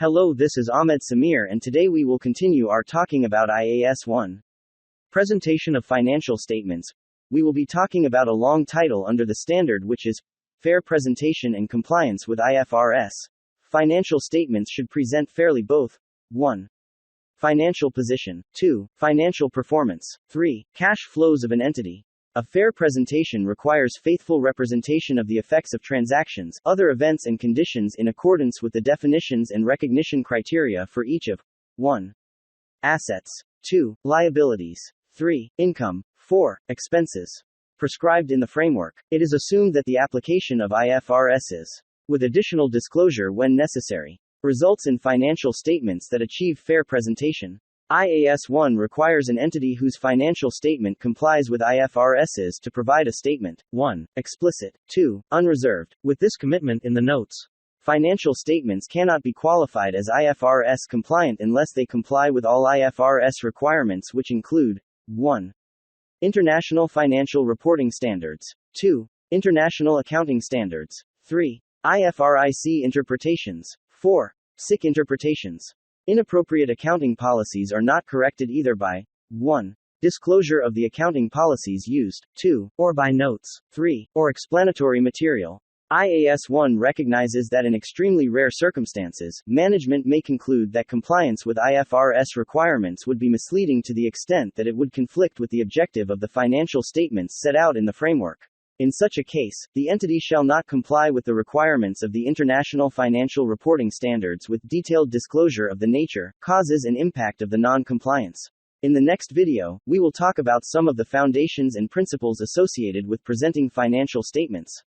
Hello, this is Ahmed Samir, and today we will continue our talking about IAS1. Presentation of financial statements. We will be talking about a long title under the standard, which is Fair Presentation and Compliance with IFRS. Financial statements should present fairly both 1. Financial position. 2. Financial performance. 3. Cash flows of an entity. A fair presentation requires faithful representation of the effects of transactions, other events and conditions in accordance with the definitions and recognition criteria for each of 1. Assets. 2. Liabilities. 3. Income. 4. Expenses. Prescribed in the framework. It is assumed that the application of IFRS is, with additional disclosure when necessary, results in financial statements that achieve fair presentation. IAS1 requires an entity whose financial statement complies with IFRSs to provide a statement 1. Explicit, 2. Unreserved, with this commitment in the notes. Financial statements cannot be qualified as IFRS compliant unless they comply with all IFRS requirements, which include 1. International Financial Reporting Standards. 2. International Accounting Standards. 3. IFRS interpretations. 4. SIC interpretations. Inappropriate accounting policies are not corrected either by 1. Disclosure of the accounting policies used, 2. Or by notes, 3. Or explanatory material. IAS1 recognizes that in extremely rare circumstances, management may conclude that compliance with IFRS requirements would be misleading to the extent that it would conflict with the objective of the financial statements set out in the framework. In such a case, the entity shall not comply with the requirements of the International Financial Reporting Standards with detailed disclosure of the nature, causes and impact of the non-compliance. In the next video, we will talk about some of the foundations and principles associated with presenting financial statements.